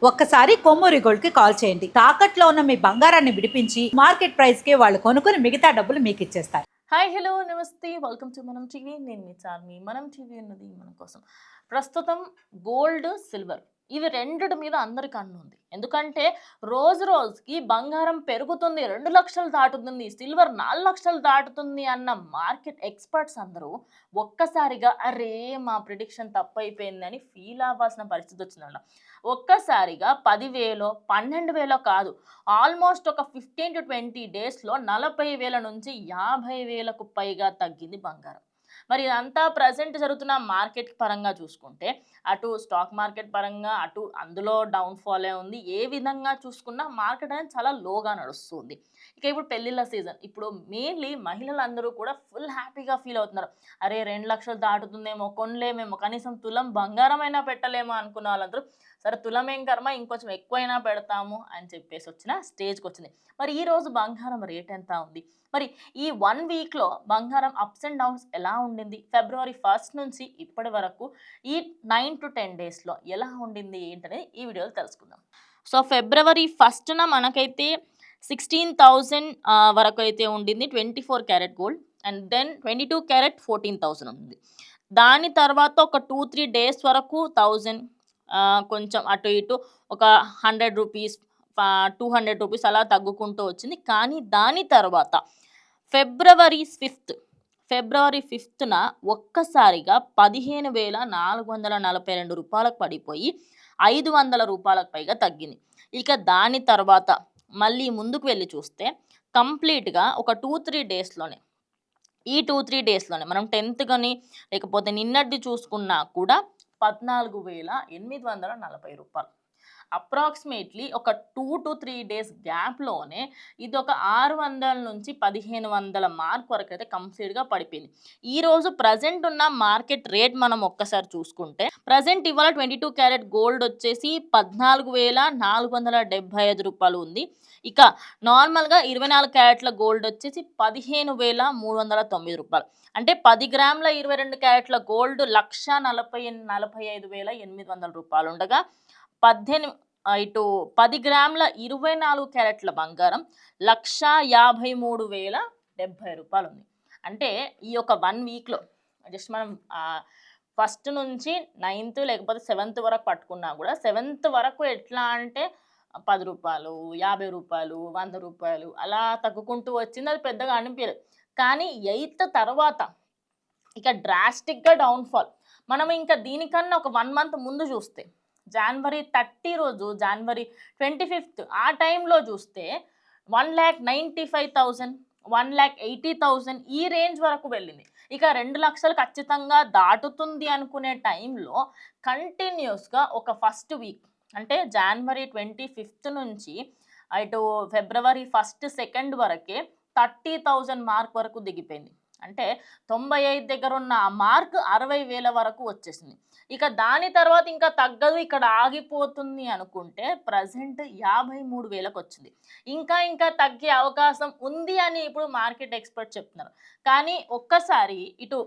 ఒక్కసారి కొమ్మూరి గోల్డ్ కి కాల్ చేయండి. తాకట్లో ఉన్న మీ బంగారాన్ని విడిపించి మార్కెట్ ప్రైస్ కి వాళ్ళు కొనుక్కుని మిగతా డబ్బులు మీకు ఇచ్చేస్తారు. హాయ్ హలో నమస్తే వెల్కమ్ టు మనం టీవీ. నేను మీ చార్మి. మనం టీవీ ఉన్నది మన కోసం. ప్రస్తుతం గోల్డ్ సిల్వర్ ఇవి రెండిటి మీద అందరి కన్ను ఉంది. ఎందుకంటే రోజు రోజుకి బంగారం పెరుగుతుంది, 2 లక్షలు దాటుతుంది, సిల్వర్ 4 లక్షలు దాటుతుంది అన్న మార్కెట్ ఎక్స్పర్ట్స్ అందరూ ఒక్కసారిగా అరే మా ప్రిడిక్షన్ తప్పైపోయిందని ఫీల్ అవ్వాల్సిన పరిస్థితి వచ్చిందన్న. ఒక్కసారిగా 10,000 12,000 కాదు, ఆల్మోస్ట్ ఒక 15 to 20 డేస్లో 40,000 నుంచి 50,000కు పైగా తగ్గింది బంగారం. మరి ఇదంతా ప్రజెంట్ జరుగుతున్న మార్కెట్ పరంగా చూసుకుంటే, అటు స్టాక్ మార్కెట్ పరంగా అటు అందులో డౌన్ఫాలే ఉంది. ఏ విధంగా చూసుకున్నా మార్కెట్ అనేది చాలా లోగా నడుస్తుంది. ఇక ఇప్పుడు పెళ్ళిళ్ళ సీజన్. ఇప్పుడు మెయిన్లీ మహిళలందరూ కూడా ఫుల్ హ్యాపీగా ఫీల్ అవుతున్నారు. అరే 2 లక్షలు దాటుతుందేమో, కొనలేమేమో, కనీసం తులం బంగారం అయినా పెట్టలేమో అనుకున్న వాళ్ళందరూ సరే తులం ఏం కర్మ, ఇంకొంచెం ఎక్కువైనా పెడతాము అని చెప్పేసి వచ్చిన స్టేజ్కి వచ్చింది. మరి ఈరోజు బంగారం రేట్ ఎంత ఉంది, మరి ఈ 1 వీక్లో బంగారం అప్స్ అండ్ డౌన్స్ ఎలా ఉండింది, ఫిబ్రవరి 1 నుంచి ఇప్పటి వరకు ఈ 9 to 10 డేస్లో ఎలా ఉండింది ఏంటనేది ఈ వీడియోలో తెలుసుకుందాం. సో ఫిబ్రవరి 1న మనకైతే 16,000 వరకు అయితే ఉండింది 24 carat gold. And then 22 carat 14,000 ఉంది. దాని తర్వాత ఒక 2-3 డేస్ వరకు 1000, కొంచెం అటు ఇటు ఒక 100 రూపీస్, 200 రూపీస్ అలా తగ్గుకుంటూ వచ్చింది. కానీ దాని తర్వాత ఫిబ్రవరి 5న ఒక్కసారిగా 15,442 రూపాయలకు పడిపోయి 500 రూపాయలకు పైగా తగ్గింది. ఇక దాని తర్వాత మళ్ళీ ముందుకు వెళ్ళి చూస్తే కంప్లీట్గా ఒక 2-3 డేస్లోనే, ఈ 2-3 డేస్లోనే మనం 10th కానీ లేకపోతే నిన్నటిది చూసుకున్నా కూడా 14,840 రూపాయలు. అప్రాక్సిమేట్లీ ఒక 2 to 3 డేస్ గ్యాప్లోనే ఇది ఒక 600 నుంచి 1,500 మార్క్ వరకు అయితే కంప్లీట్గా పడిపోయింది. ఈరోజు ప్రజెంట్ ఉన్న మార్కెట్ రేట్ మనం ఒక్కసారి చూసుకుంటే, ప్రజెంట్ ఇవాళ 22 క్యారెట్ గోల్డ్ వచ్చేసి 14,475 రూపాయలు ఉంది. ఇక నార్మల్గా 24 క్యారెట్ల గోల్డ్ వచ్చేసి 15,309 రూపాయలు. అంటే 10 గ్రాముల 22 క్యారెట్ల గోల్డ్ 1,45,800 రూపాయలు ఉండగా, 10 గ్రాముల 24 క్యారెట్ల బంగారం 1,53,070 రూపాయలు ఉంది. అంటే ఈ యొక్క 1 వీక్లో జస్ట్ మనం 1st నుంచి 9th లేకపోతే 7th వరకు పట్టుకున్నా కూడా 7th వరకు ఎట్లా అంటే 10 రూపాయలు, 50 రూపాయలు, 100 రూపాయలు అలా తగ్గుకుంటూ వచ్చింది. అది పెద్దగా అనిపించలేదు. కానీ 8th తర్వాత ఇక డ్రాస్టిక్గా డౌన్ఫాల్. మనం ఇంకా దీనికన్నా ఒక 1 మంత్ ముందు చూస్తే, జనవరి 30 రోజు, జనవరి 25th ఆ టైంలో చూస్తే 1,95,000, 1,80,000 ఈ రేంజ్ వరకు వెళ్ళింది. ఇక 2 లక్షలు ఖచ్చితంగా దాటుతుంది అనుకునే టైంలో కంటిన్యూస్గా ఒక ఫస్ట్ వీక్ అంటే జనవరి 25th నుంచి ఇటు ఫిబ్రవరి 1, 2 వరకే 30,000 మార్క్ వరకు దిగిపోయింది. అంటే 95 దగ్గర ఉన్న ఆ మార్క్ 60,000 వరకు వచ్చేసింది. ఇక దాని తర్వాత ఇంకా తగ్గదు, ఇక్కడ ఆగిపోతుంది అనుకుంటే ప్రజెంట్ 53,000కు వచ్చింది. ఇంకా తగ్గే అవకాశం ఉంది అని ఇప్పుడు మార్కెట్ ఎక్స్పర్ట్ చెప్తున్నారు. కానీ ఒక్కసారి ఇటు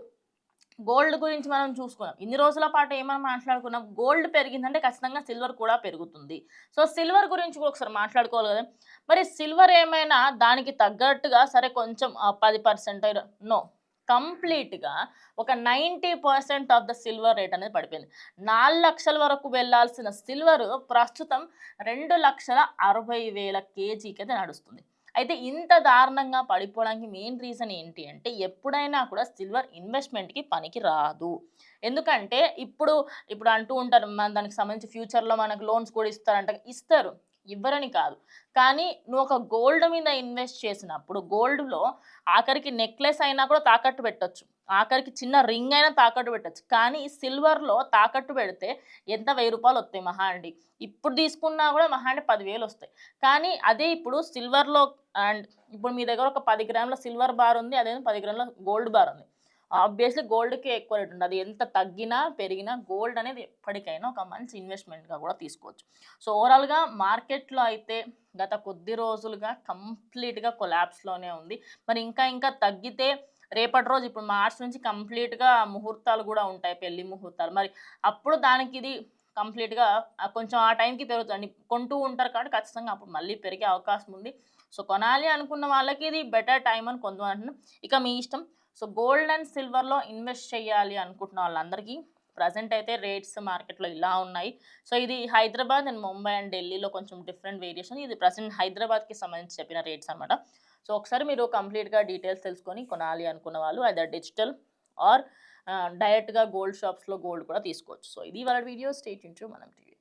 గోల్డ్ గురించి మనం చూసుకున్నాం. ఇన్ని రోజుల పాటు ఏమని మాట్లాడుకున్నాం, గోల్డ్ పెరిగిందంటే ఖచ్చితంగా సిల్వర్ కూడా పెరుగుతుంది. సో సిల్వర్ గురించి కూడా ఒకసారి మాట్లాడుకోవాలి కదా. మరి సిల్వర్ ఏమైనా దానికి తగ్గట్టుగా సరే కొంచెం 10% నో, కంప్లీట్గా ఒక 90% ఆఫ్ ద సిల్వర్ రేట్ అనేది పడిపోయింది. 4 లక్షల వరకు వెళ్ళాల్సిన సిల్వర్ ప్రస్తుతం 2,60,000 కేజీకి అయితే నడుస్తుంది. అయితే ఇంత దారుణంగా పడిపోవడానికి మెయిన్ రీజన్ ఏంటి అంటే, ఎప్పుడైనా కూడా సిల్వర్ ఇన్వెస్ట్మెంట్కి పనికి రాదు. ఎందుకంటే ఇప్పుడు అంటూ ఉంటారు దానికి సంబంధించి ఫ్యూచర్లో మనకు లోన్స్ కూడా ఇస్తారు, ఇవ్వరని కాదు. కానీ నువ్వు ఒక గోల్డ్ మీద ఇన్వెస్ట్ చేసినప్పుడు గోల్డ్లో ఆఖరికి నెక్లెస్ అయినా కూడా తాకట్టు పెట్టొచ్చు, ఆఖరికి చిన్న రింగ్ అయినా తాకట్టు పెట్టచ్చు. కానీ సిల్వర్లో తాకట్టు పెడితే ఎంత 1,000 రూపాయలు వస్తాయి మహా అండి. ఇప్పుడు తీసుకున్నా కూడా మహా అంటే 10,000 వస్తాయి. కానీ అదే ఇప్పుడు సిల్వర్లో అండ్ ఇప్పుడు మీ దగ్గర ఒక 10 గ్రాముల సిల్వర్ బార్ ఉంది, అదే 10 గ్రాముల గోల్డ్ బార్ ఉంది. ఆబ్వియస్లీ గోల్డ్కి ఎక్కువ రేట్ ఉంటుంది. అది ఎంత తగ్గినా పెరిగినా గోల్డ్ అనేది ఎప్పటికైనా ఒక మంచి ఇన్వెస్ట్మెంట్గా కూడా తీసుకోవచ్చు. సో ఓవరాల్గా మార్కెట్లో అయితే గత కొద్ది రోజులుగా కంప్లీట్గా కొలాప్స్లోనే ఉంది. మరి ఇంకా తగ్గితే రేపటి రోజు ఇప్పుడు మార్చ్ నుంచి కంప్లీట్గా ముహూర్తాలు కూడా ఉంటాయి, పెళ్లి ముహూర్తాలు. మరి అప్పుడు దానికి ఇది కంప్లీట్గా కొంచెం ఆ టైంకి పెరుగుతుంది, కొంటూ ఉంటారు కాబట్టి ఖచ్చితంగా అప్పుడు మళ్ళీ పెరిగే అవకాశం ఉంది. సో కొనాలి అనుకున్న వాళ్ళకి ఇది బెటర్ టైం అని కొంతమంది, ఇక మీ ఇష్టం. సో గోల్డ్ అండ్ సిల్వర్లో ఇన్వెస్ట్ చేయాలి అనుకుంటున్న వాళ్ళందరికీ ప్రజెంట్ అయితే రేట్స్ మార్కెట్లో ఇలా ఉన్నాయి. సో ఇది హైదరాబాద్ అండ్ ముంబై అండ్ ఢిల్లీలో కొంచెం డిఫరెంట్ వేరియేషన్. ఇది ప్రజెంట్ హైదరాబాద్కి సంబంధించి చెప్పిన రేట్స్ అనమాట. సో ఒకసారి మీరు కంప్లీట్గా డీటెయిల్స్ తెలుసుకొని కొనాలి అనుకున్న వాళ్ళు అదర్ డిజిటల్ ఆర్ డైరెక్ట్గా గోల్డ్ షాప్స్లో గోల్డ్ కూడా తీసుకోవచ్చు. సో ఇది వాళ్ళ వీడియో. స్టే ట్యూన్ టు మనం టీవీ.